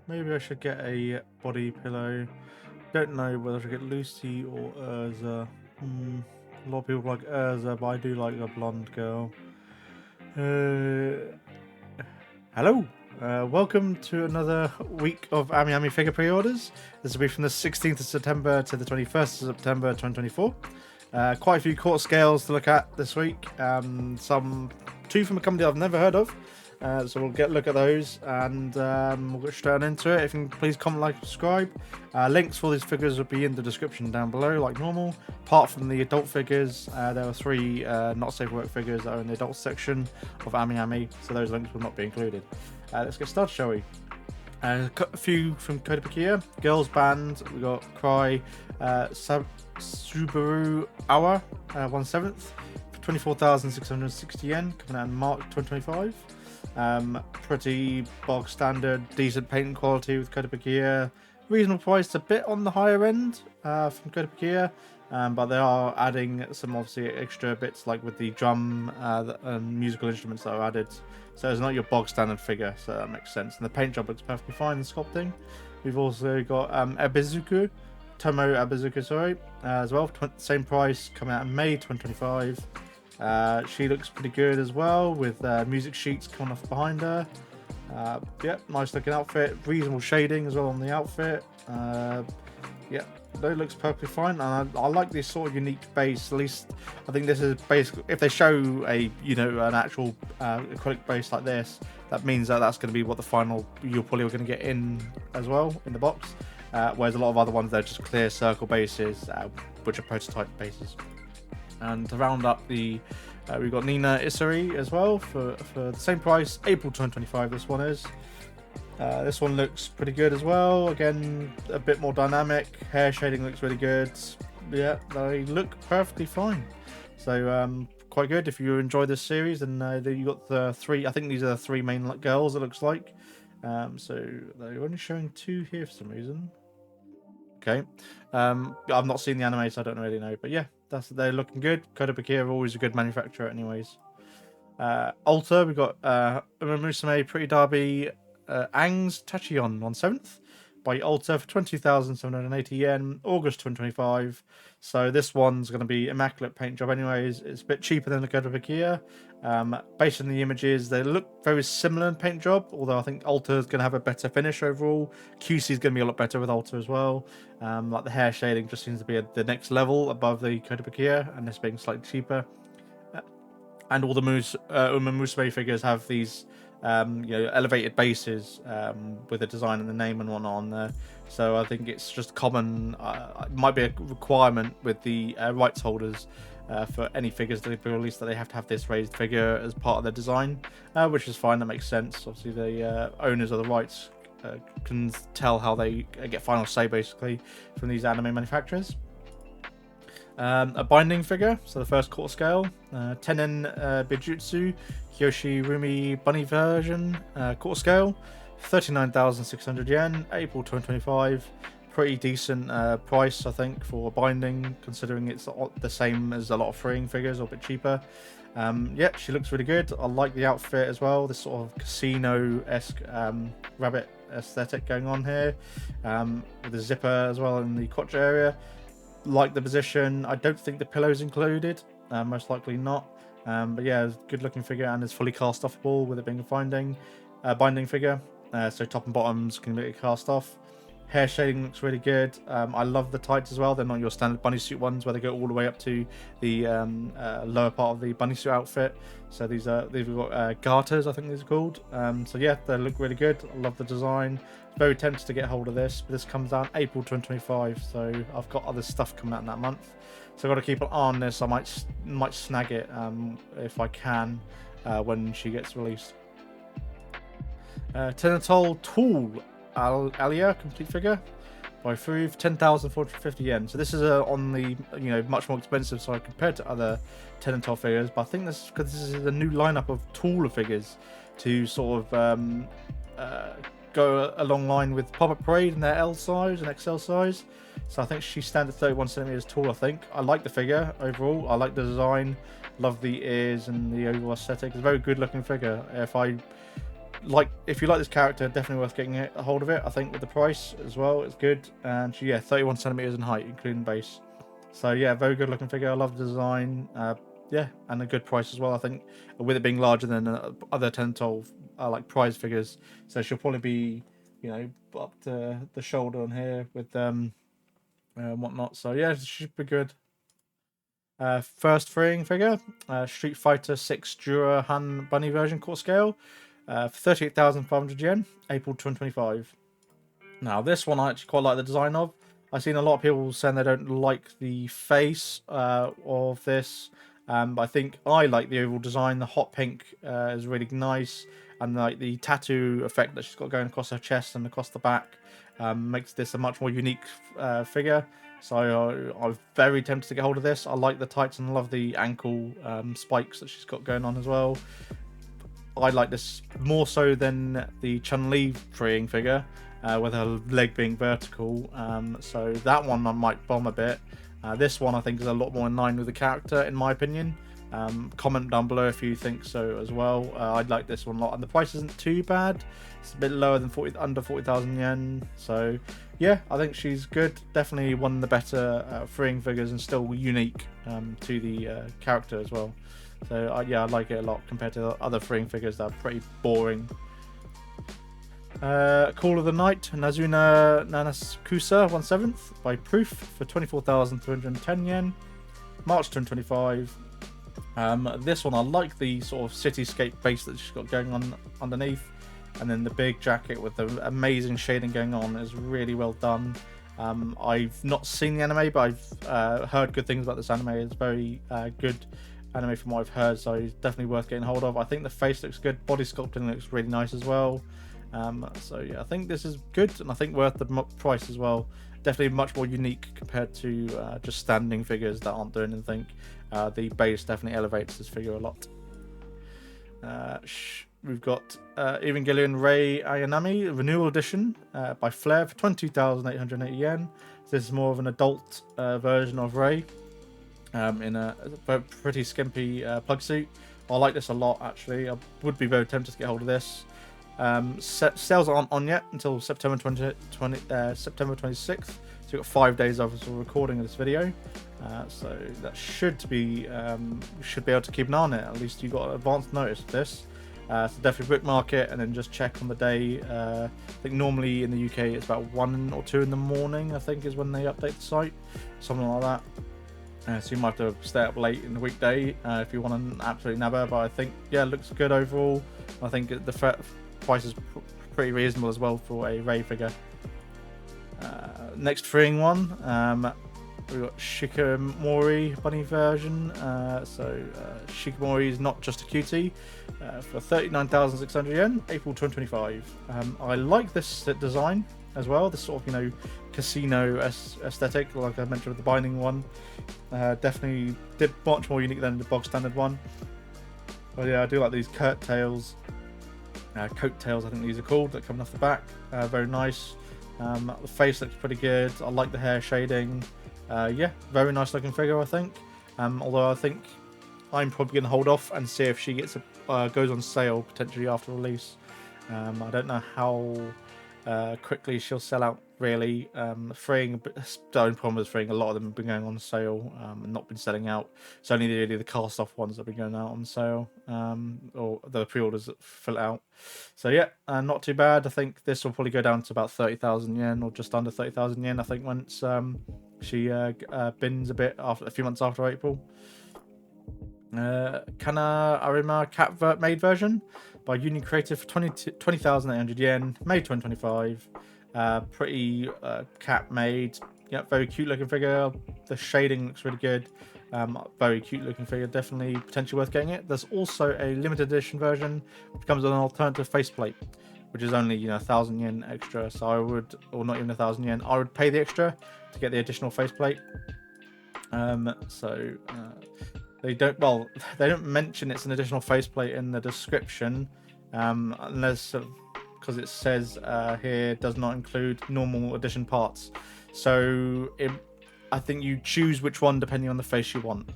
Maybe I should get a body pillow. Don't know whether I should get Lucy or Urza. A lot of people like Urza, but I do like a blonde girl. Hello. Welcome to another week of AmiAmi figure pre-orders. This will be from the 16th of September to the 21st of September 2024. Quite a few quarter scales to look at this week. Two from a company I've never heard of. So we'll look at those and we'll get straight into it. If you can please comment, like, subscribe. Links for these figures will be in the description down below, like normal. Apart from the adult figures, there are three not safe for work figures that are in the adult section of AmiAmi, so those links will not be included. Let's get started, shall we? A few from Codia. Girls band, we got Cry, Subaru Awa, 1/7, for 24,660 yen, coming out in March 2025. Pretty bog standard, decent paint quality with Codia. Reasonable price, a bit on the higher end from Codia, but they are adding some obviously extra bits like with the drum and musical instruments that are added. So it's not your bog standard figure, so that makes sense. And the paint job looks perfectly fine in sculpting. We've also got Tomo Abezuku, sorry, as well. Same price, coming out in May 2025. She looks pretty good as well, with music sheets coming off behind her. Yep, nice looking outfit, reasonable shading as well on the outfit. Yeah, that looks perfectly fine, and I like this sort of unique base. At least I think this is basically, if they show an actual acrylic base like this, that means that that's going to be what the final you're probably going to get in as well in the box. Whereas a lot of other ones, they're just clear circle bases, which are prototype bases. And to round up we've got Nina Isari as well for the same price, April 2025 this one is. This one looks pretty good as well. Again, a bit more dynamic. Hair shading looks really good. Yeah, they look perfectly fine. So quite good. If you enjoy this series, and you got the three. I think these are the three main girls. It looks like. So they're only showing two here for some reason. Okay. I've not seen the anime, so I don't really know. But yeah, they're looking good. Codia are always a good manufacturer, anyways. Alta, we got Musume Pretty Derby. Ang's Tachion 1/7 by Alta for 20,780 yen, August 2025. So this one's going to be immaculate paint job anyways. It's a bit cheaper than the Codia. Based on the images, they look very similar in paint job, although I think Alta is going to have a better finish overall. QC is going to be a lot better with Alta as well. Like the hair shading just seems to be at the next level above the Codia, and this being slightly cheaper. And all the Musume figures have these elevated bases with the design and the name and whatnot on there. So I think it's just common. It might be a requirement with the rights holders for any figures that they release, that they have to have this raised figure as part of their design, which is fine. That makes sense. Obviously, the owners of the rights can tell how they get final say basically from these anime manufacturers. A binding figure, so the first quarter scale, Tenen Bijutsu Yoshirumi Bunny version, quarter scale, 39,600 yen, April 2025. Pretty decent price, I think, for binding, considering it's the same as a lot of freeing figures, or a bit cheaper. Yeah, she looks really good. I like the outfit as well, this sort of casino-esque rabbit aesthetic going on here, with the zipper as well in the crotch area. Like the position. I don't think the pillow's included, most likely not, but yeah, good looking figure, and it's fully cast offable with it being a binding figure, so top and bottoms can be cast off. Hair shading looks really good. I love the tights as well. They're not your standard bunny suit ones where they go all the way up to the lower part of the bunny suit outfit. So they've got garters, I think these are called. So yeah, they look really good. I love the design. Very tempted to get hold of this, but this comes out April 2025. So I've got other stuff coming out in that month. So I've got to keep an eye on this. I might snag it if I can when she gets released. Tenal Tool Alia complete figure by Fruve, 10,450 yen. So this is on the much more expensive side compared to other Tenal figures, but I think this is because this is a new lineup of taller figures to sort of go along line with Pop-Up Parade in their L size and XL size. So I think she's standard 31 centimeters tall. I think I like the figure overall. I like the design, love the ears and the overall aesthetic. It's a very good looking figure. If I if you like this character, definitely worth getting a hold of it. I think with the price as well, it's good. And she, 31 centimeters in height, including base. So yeah, very good looking figure. I love the design. Yeah, and a good price as well. I think with it being larger than other Tenal like prize figures, so she'll probably be, up to the shoulder on here with whatnot. So yeah, she should be good. First freeing figure, Street Fighter 6 Jura Han Bunny version court scale, for 38,500 yen, April 2025. Now this one I actually quite like the design of. I've seen a lot of people saying they don't like the face of this. But I think I like the overall design. The hot pink is really nice, and like the tattoo effect that she's got going across her chest and across the back makes this a much more unique figure. So I'm very tempted to get hold of this. I like the tights and love the ankle spikes that she's got going on as well. I like this more so than the Chun-Li freeing figure, with her leg being vertical. So that one I might bomb a bit. This one I think is a lot more in line with the character, in my opinion. Comment down below if you think so as well. I'd like this one a lot, and the price isn't too bad. It's a bit lower than under 40,000 yen. So yeah, I think she's good. Definitely one of the better freeing figures, and still unique to the character as well. So yeah, I like it a lot compared to other freeing figures that are pretty boring. Call of the Night, Nasuna Nanakusa 1/7 by Proof for 24,310 yen, March 2025. This one I like the sort of cityscape base that she's got going on underneath, and then the big jacket with the amazing shading going on is really well done. I've not seen the anime, but I've heard good things about this anime. It's very good anime from what I've heard, so it's definitely worth getting hold of. I think the face looks good, body sculpting looks really nice as well. So yeah, I think this is good, and I think worth the price as well. Definitely much more unique compared to just standing figures that aren't doing anything. The base definitely elevates this figure a lot. We've got Evangelion Rei AmiAmi Renewal Edition by Flair for 22,880 yen. This is more of an adult version of Rei, in a pretty skimpy plug suit. I like this a lot, actually. I would be very tempted to get hold of this. Sales aren't on yet until September 26th, so you've got 5 days of recording of this video, so that should be able to keep an eye on it. At least you got advance notice of this, so definitely bookmark it and then just check on the day. I think normally in the UK it's about 1 or 2 in the morning, I think, is when they update the site, something like that. So you might have to stay up late in the weekday if you want an absolute nabber, but I think, yeah, it looks good overall. I think the price is pretty reasonable as well for a Rei figure. Next freeing one, we've got Shikori bunny version. Shikori is not just a cutie, for 39,600 yen, April 2025. I like this design as well, this sort of, casino aesthetic, like I mentioned with the binding one. Definitely much more unique than the bog standard one. But yeah, I do like these coattails, I think these are called, that come off the back. Very nice. The face looks pretty good. I like the hair shading. Yeah, very nice looking figure, I think. Although I think I'm probably going to hold off and see if she gets goes on sale potentially after release. I don't know how quickly she'll sell out, really. The only problem with freeing, a lot of them have been going on sale and not been selling out. It's only really the cast off ones that have been going out on sale, or the pre-orders that fill out. So yeah, not too bad. I think this will probably go down to about 30,000 yen, or just under 30,000 yen, I think, once she bins a few months after April. Kanara cat maid version by Union Creative for 20,800 yen, May 2025. Pretty cat made. Yeah, very cute looking figure. The shading looks really good. Very cute looking figure. Definitely potentially worth getting it. There's also a limited edition version which comes with an alternative faceplate, which is only 1,000 yen extra. So I would, or not even 1,000 yen, I would pay the extra to get the additional faceplate. They don't mention it's an additional faceplate in the description, unless because it says here does not include normal edition parts. So I think you choose which one depending on the face you want.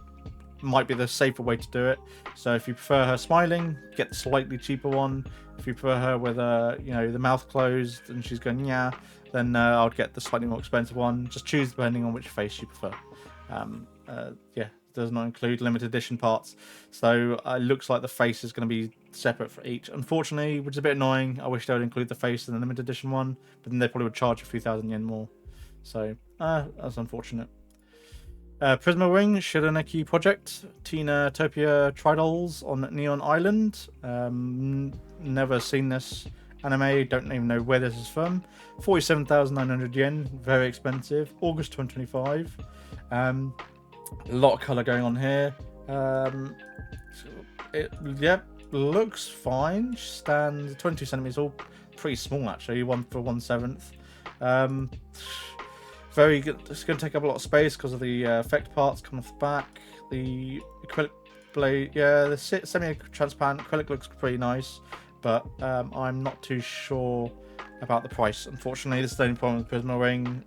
might be the safer way to do it. So if you prefer her smiling, get the slightly cheaper one. If you prefer her with the mouth closed and she's going yeah, then I would get the slightly more expensive one. Just choose depending on which face you prefer. Yeah, does not include limited edition parts, so it looks like the face is going to be separate for each, unfortunately, which is a bit annoying. I wish they would include the face in the limited edition one, but then they probably would charge a few thousand yen more, so that's unfortunate. Prisma Wing Shiraneki Project Tina Topia Tridolls on Neon Island. Never seen this anime, don't even know where this is from. 47,900 yen, very expensive. August 2025. A lot of colour going on here. It looks fine. Stands 22 centimeters, all pretty small actually. 1/7. Very good. It's going to take up a lot of space because of the effect parts coming off the back. The acrylic blade, yeah, the semi-transparent acrylic looks pretty nice, but I'm not too sure about the price. Unfortunately, this is the only problem with Prisma Ring.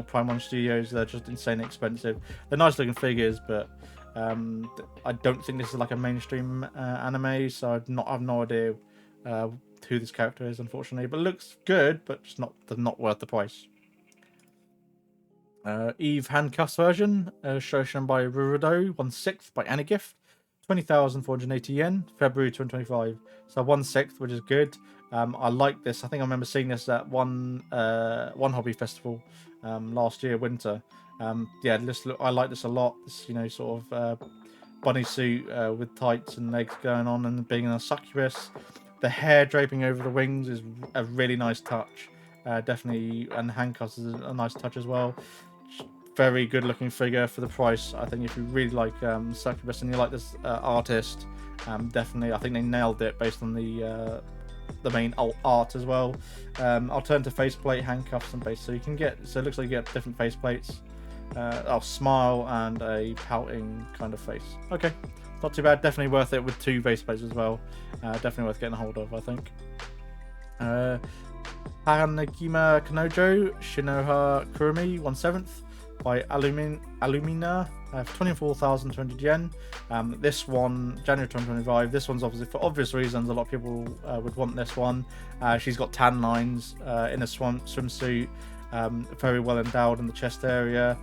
Prime One Studios, they're just insanely expensive. They're nice looking figures, but I don't think this is like a mainstream anime, so I have no idea who this character is, unfortunately. But it looks good, but just not worth the price. Eve Handcuffs version, shown by Rurudo, 1/6 by Anigift, 20,480 yen, February 2025. So 1/6, which is good. I like this. I think I remember seeing this at one hobby festival last year, winter. Yeah, I like this a lot. This sort of bunny suit with tights and legs going on, and being a succubus. The hair draping over the wings is a really nice touch. Definitely, and handcuffs is a nice touch as well. Very good looking figure for the price. I think if you really like succubus and you like this artist, definitely, I think they nailed it based on the main art as well. Alternative faceplate, handcuffs, and base. So you can get. So it looks like you get different faceplates. Smile and a pouting kind of face. Okay, not too bad. Definitely worth it with 2 faceplates as well. Definitely worth getting a hold of, I think. Haranagima Kanojo Shinoha Kurumi 1/7 by Alumina, 24,200 yen. This one, January 2025. This one's obviously, for obvious reasons, a lot of people would want this one. She's got tan lines in a swimsuit, very well endowed in the chest area.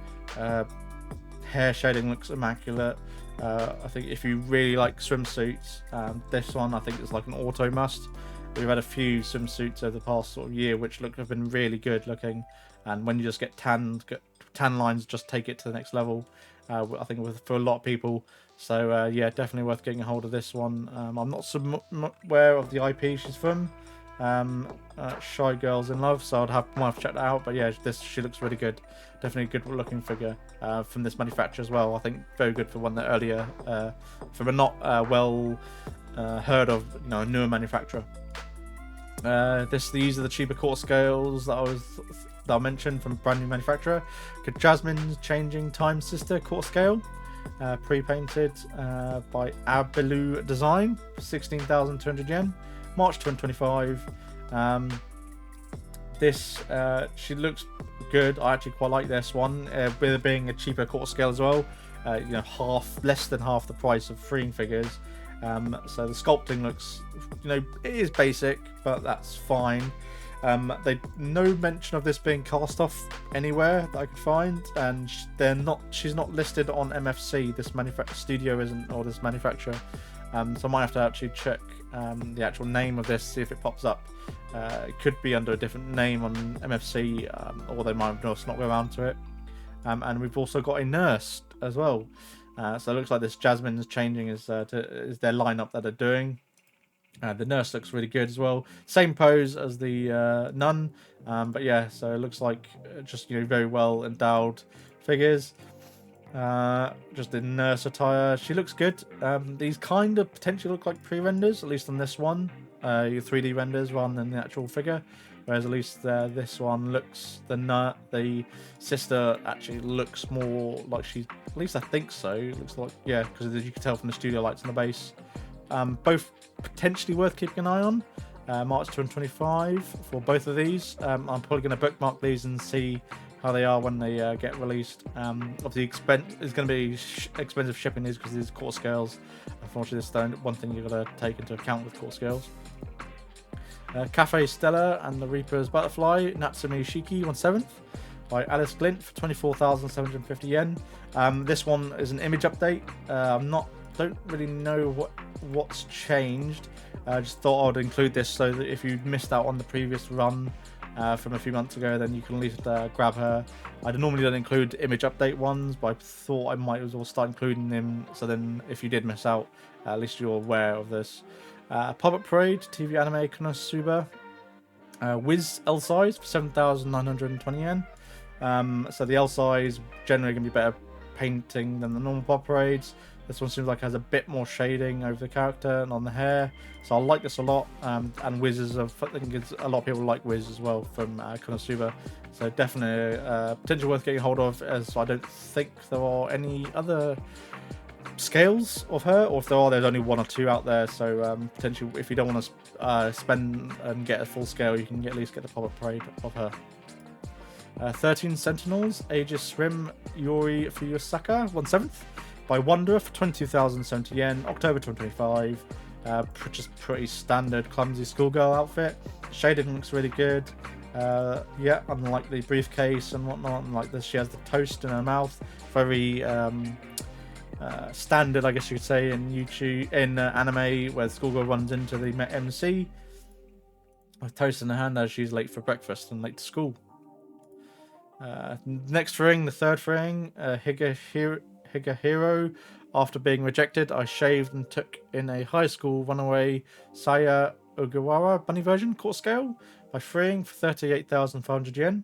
Hair shading looks immaculate. I think if you really like swimsuits, this one I think is like an auto must. We've had a few swimsuits over the past sort of year which have been really good looking, and when you just get tan lines, just take it to the next level. I think for a lot of people. So yeah, definitely worth getting a hold of this one. I'm not so aware of the IP she's from. Shy Girls in Love, so might have to check that out. But yeah, she looks really good. Definitely a good looking figure from this manufacturer as well. I think very good for one that earlier from a not well heard of newer manufacturer. These are the cheaper quarter scales that I mentioned from brand new manufacturer. Jasmine's Changing Time Sister quarter scale, pre-painted by Abilu Design, 16,200 yen, March 2025. She looks good. I actually quite like this one, with it being a cheaper quarter scale as well. Less than half the price of freeing figures. So the sculpting looks, it is basic, but that's fine. No mention of this being cast off anywhere that I could find, and she's not listed on MFC. This studio isn't, or this manufacturer. So I might have to actually check the actual name of this, see if it pops up. It could be under a different name on MFC, or they might have just not go around to it. And we've also got a nurse as well. So it looks like this Jasmine's Changing is their lineup that they're doing. The nurse looks really good as well. Same pose as the nun, but yeah. So it looks like just very well endowed figures. Just the nurse attire. She looks good. These kind of potentially look like pre-renders, at least on this one. Your 3D renders rather than the actual figure. Whereas at least this one looks, the sister actually looks more like she's, at least I think so. It looks like, yeah, because you can tell from the studio lights on the base. Both potentially worth keeping an eye on. March 2025 for both of these. I'm probably going to bookmark these and see how they are when they get released. Obviously, it's going to be expensive shipping these because these core scales. Unfortunately, this is one thing you've got to take into account with core scales. Cafe Stella and the Reaper's Butterfly, Natsumi Shiki 1/7 by Alice Glint for 24,750 yen. This one is an image update. Don't really know what's changed. I just thought I'd include this so that if you missed out on the previous run from a few months ago, then you can at least grab her. I normally don't include image update ones, but I thought I might as well start including them, so then if you did miss out, at least you're aware of this. Puppet Parade, TV anime Konosuba, Wiz L size for 7,920 yen. So the L size generally going to be better painting than the normal Puppet Parades. This one seems like it has a bit more shading over the character and on the hair, so I like this a lot. And Wiz is I think a lot of people like Wiz as well from Konosuba, so definitely potentially worth getting hold of, as I don't think there are any other scales of her, or if there are, there's only one or two out there. So potentially, if you don't want to spend and get a full scale, you can at least get the Puppet Parade of her. 13 Sentinels, Aegis Rim Yuri Fuyusaka 1/7 by Wanderer for 22,070 yen, October 2025. Just pretty standard clumsy schoolgirl outfit. Shading looks really good. Yeah, unlike the briefcase and whatnot, and like this, she has the toast in her mouth. Very standard, I guess you could say, in anime, where the schoolgirl runs into the MC with toast in her hand as she's late for breakfast and late to school. Next ring, the third ring, Higahiro. After being rejected, I shaved and took in a high school runaway Saia Ugara bunny version, court scale, by freeing for 38,500 yen.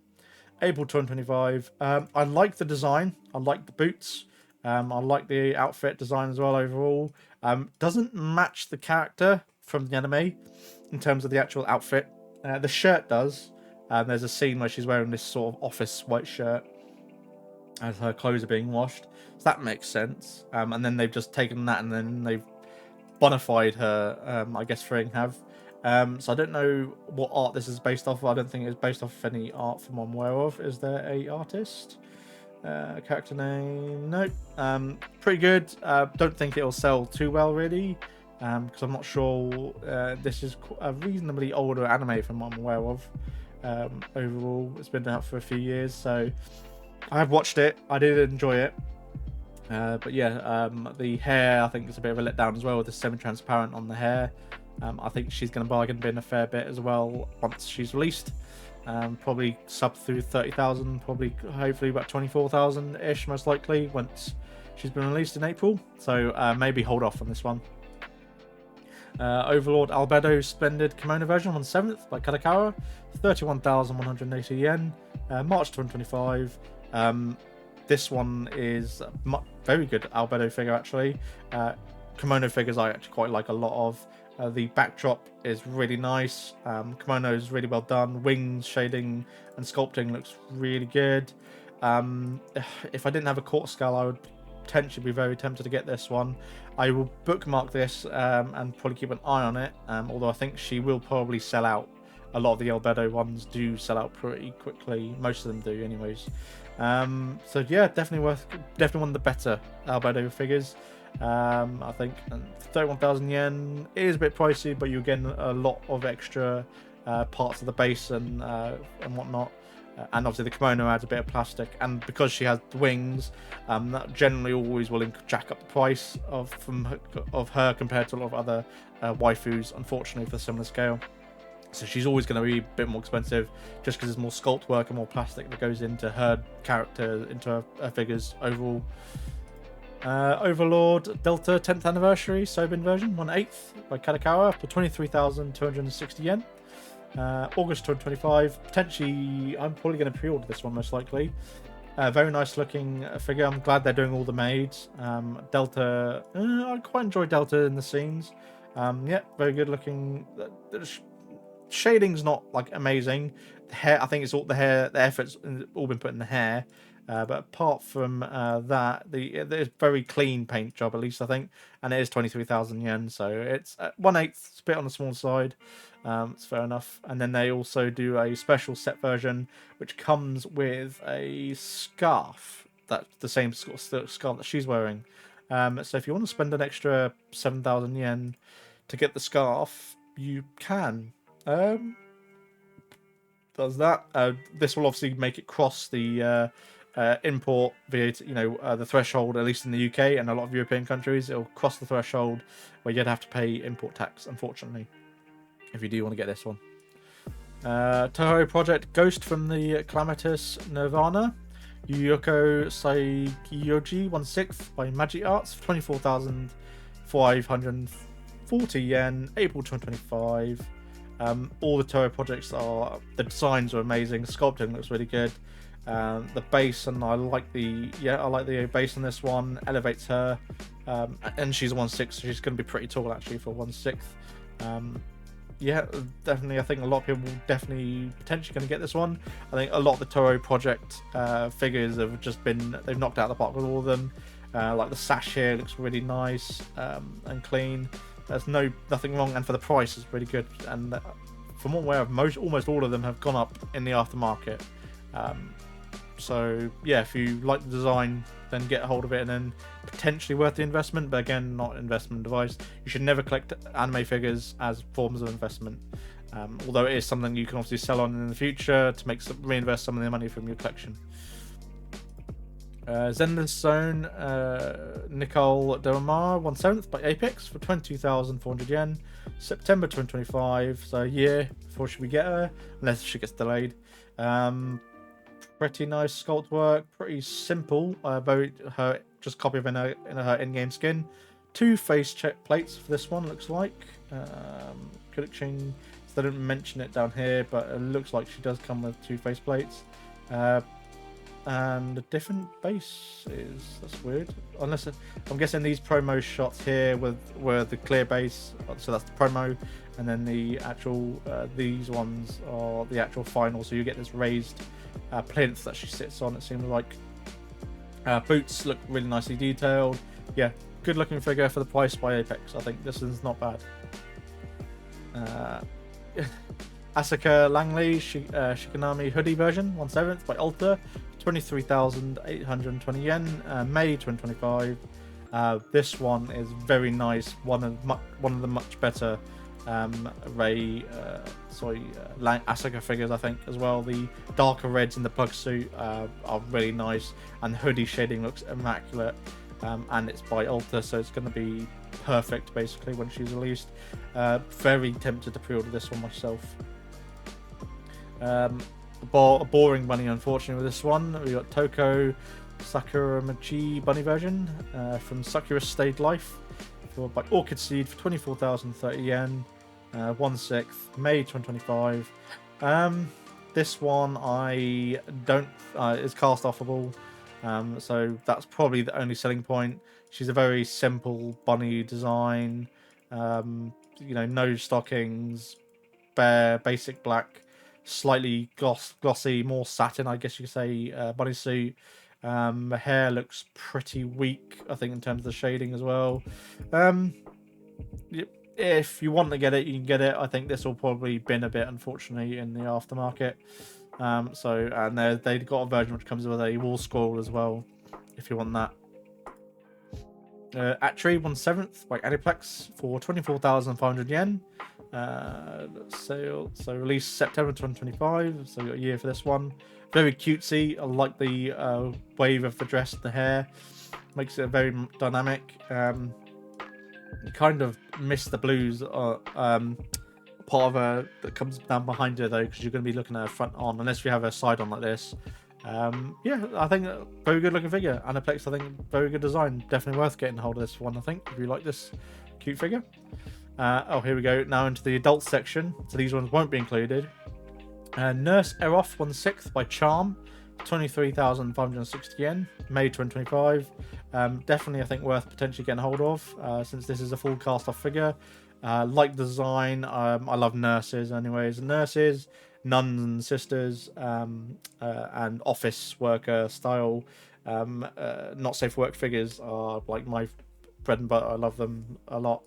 April 2025. I like the design. I like the boots. I like the outfit design as well overall. Doesn't match the character from the anime in terms of the actual outfit. The shirt does. There's a scene where she's wearing this sort of office white shirt as her clothes are being washed, so that makes sense. And then they've just taken that and then they've bonified her, I guess, freeing have. So I don't know what art this is based off of. I don't think it's based off of any art from what I'm aware of. Is there a artist? Character name? No. Pretty good. Don't think it'll sell too well, really, because I'm not sure. This is a reasonably older anime from what I'm aware of. Overall, it's been out for a few years, so I have watched it. I did enjoy it. But yeah, the hair, I think, is a bit of a letdown as well, with the semi-transparent on the hair. I think she's going to bargain bin a fair bit as well once she's released. Probably sub through 30,000, probably hopefully about 24,000 ish, most likely, once she's been released in April. So maybe hold off on this one. Overlord Alberto Splendid Kimono version 1/7 by Kalakawa, 31,180 yen, March 2025. This one is very good Alberto figure, actually. Kimono figures I actually quite like a lot of. The backdrop is really nice. Kimono is really well done. Wings, shading, and sculpting looks really good. If I didn't have a court scale, I would potentially be very tempted to get this one. I will bookmark this and probably keep an eye on it. Although I think she will probably sell out. A lot of the Albedo ones do sell out pretty quickly. Most of them do, anyways. So yeah, definitely one of the better Albedo figures. I think 31,000 yen is a bit pricey, but you're getting a lot of extra parts of the base and whatnot. And obviously the kimono adds a bit of plastic, and because she has wings, that generally always will jack up the price of her compared to a lot of other waifus, unfortunately, for a similar scale. So she's always going to be a bit more expensive, just because there's more sculpt work and more plastic that goes into her character, into her figures overall. Overlord Delta 10th Anniversary Sobin version 1/8 by Kalakawa for 23,260 yen. August 2025. Potentially, I'm probably going to pre-order this one, most likely. Very nice looking figure. I'm glad they're doing all the maids. Delta, I quite enjoy Delta in the scenes. Yeah, very good looking. Shading's not like amazing. The hair, I think it's all the hair. The effort's all been put in the hair. But apart from that, it's very clean paint job, at least I think, and it is 23,000 yen, so it's 1/8. It's a bit on the small side. It's fair enough. And then they also do a special set version, which comes with a scarf. That's the same scarf that she's wearing. So if you want to spend an extra 7,000 yen to get the scarf, you can. Does that? This will obviously make it cross the import VAT, the threshold, at least in the UK and a lot of European countries. It'll cross the threshold where you'd have to pay import tax, unfortunately, if you do want to get this one. Toho Project Ghost from the Calamitous Nirvana. Yuyoko Saiyoji 1/6 by Magic Arts for 24,540 yen, April 2025. All the Toho projects the designs are amazing. Sculpting looks really good. The base, and I like the base on this one. Elevates her, and she's a 1/6, so she's going to be pretty tall actually for 1/6. Yeah, definitely. I think a lot of people will definitely potentially going to get this one. I think a lot of the Toho project figures have just they've knocked out the park with all of them. Like the sash here looks really nice and clean. There's nothing wrong, and for the price, it's really good. And from what we're aware, almost all of them have gone up in the aftermarket. So yeah, if you like the design, then get a hold of it, and then potentially worth the investment. But again, not investment advice. You should never collect anime figures as forms of investment. Although it is something you can obviously sell on in the future to reinvest some of the money from your collection. Zener Zone, Nicole Delmar 1/7 by Apex for 22,400 yen, September 2025. So a year before we get her, unless she gets delayed. Pretty nice sculpt work, pretty simple. Just copy of her in-game skin. 2 face check plates for this one, looks like. Collection, they didn't mention it down here, but it looks like she does come with 2 face plates. And a different base that's weird. I'm guessing these promo shots here were the clear base, so that's the promo, and then the actual these ones are the actual final. So you get this raised plinth that she sits on. It seems like boots look really nicely detailed. Yeah, good looking figure for the price by Apex. I think this is not bad. ASA Langley Shikanami hoodie version 1/7 by Alta, 23,820 yen, May 2025. This one is very nice. One of the much better Asuka figures, I think, as well. The darker reds in the plug suit are really nice, and the hoodie shading looks immaculate. And it's by Alta, so it's going to be perfect basically when she's released. Very tempted to pre-order this one myself. A boring bunny, unfortunately, with this one. We got Toco Sakur Mai bunny version from Sakura Stayed Life by Orchid Seed for 24,030 yen, 1/6, May 2025. This one I don't is cast offable, so that's probably the only selling point. She's a very simple bunny design, no stockings, bare, basic black, slightly glossy, more satin, I guess you could say, bodysuit. The hair looks pretty weak, I think, in terms of the shading as well. If you want to get it, you can get it. I think this will probably bin a bit, unfortunately, in the aftermarket. And they've got a version which comes with a wall scroll as well, if you want that. Atre 1/7 by Aniplex for 24,500 yen. So released September 2025, so you got a year for this one. Very cutesy. I like the wave of the dress and the hair, makes it very dynamic. You kind of miss the blues part of her that comes down behind her though, because you're going to be looking at her front on, unless you have her side on like this. Yeah, I think very good looking figure. Aniplex, I think, very good design. Definitely worth getting a hold of this one, I think, if you like this cute figure. Here we go, now into the adult section, so these ones won't be included. Nurse Eroth 1/6 by Charm, 23,560 yen, May 2025. Definitely, I think, worth potentially getting a hold of, since this is a full cast off figure. Like design, I love nurses anyways. Nurses, nuns and sisters, and office worker style, not safe for work figures are like my bread and butter. I love them a lot.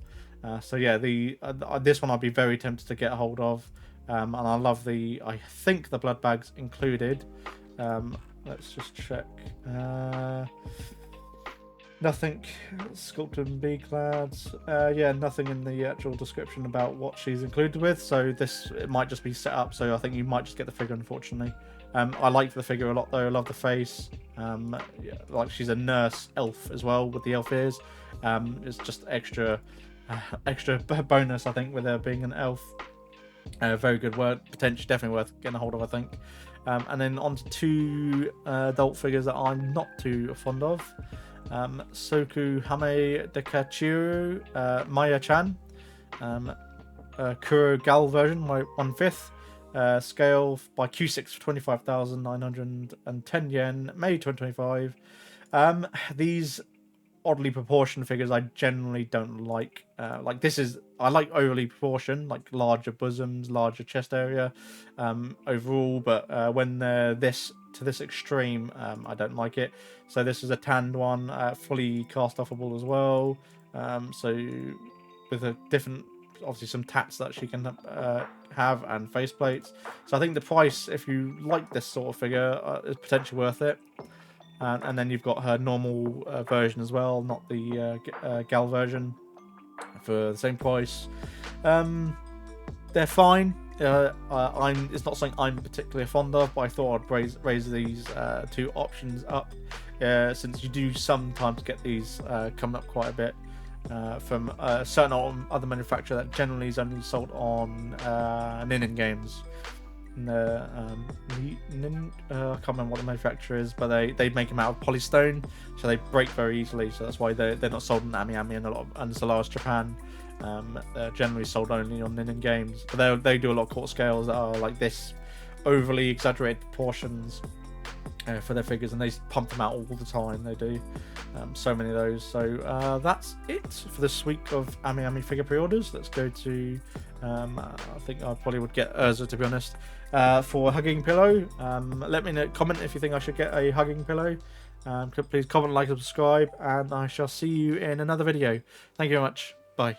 So yeah, this one I'd be very tempted to get a hold of, and I love I think the blood bags included. Let's just check. Nothing sculpted in B-clads. Yeah, nothing in the actual description about what she's included with. So it might just be set up. So I think you might just get the figure, unfortunately. I liked the figure a lot though. I love the face. Yeah, like she's a nurse elf as well with the elf ears. It's just extra bonus, I think, with her being an elf. Very good word. Potentially, definitely worth getting a hold of, I think. And then on to 2 adult figures that I'm not too fond of. Soku Hame Dekachiru, Maya Chan, Kuro Gal version, my 1/5, scale by Q6 for 25,910 yen, May 2025. These oddly proportioned figures I generally don't like. Like I like overly proportioned, like larger bosoms, larger chest area, overall. But when they're to this extreme, I don't like it. So this is a tanned one, fully cast offable as well. So with a different, obviously some tats that she can have and faceplates. So I think the price, if you like this sort of figure, is potentially worth it. And then you've got her normal version as well, not the Gal version, for the same price. They're fine. It's not something I'm particularly fond of, but I thought I'd raise these 2 options up, since you do sometimes get these coming up quite a bit from a certain other manufacturer that generally is only sold on Nin games. I can't remember what the manufacturer is, but they make them out of polystone, so they break very easily. So that's why they're not sold in AmiAmi and Solaris Japan. They're generally sold only on Nin games, but they do a lot of court scales that are like this, overly exaggerated proportions for their figures, and they pump them out all the time. They do so many of those. So that's it for this week of AmiAmi figure pre-orders. Let's go to I think I probably would get Urza, to be honest, for a hugging pillow. Let me know, comment if you think I should get a hugging pillow. Please comment, like, and subscribe, and I shall see you in another video. Thank you very much. Bye.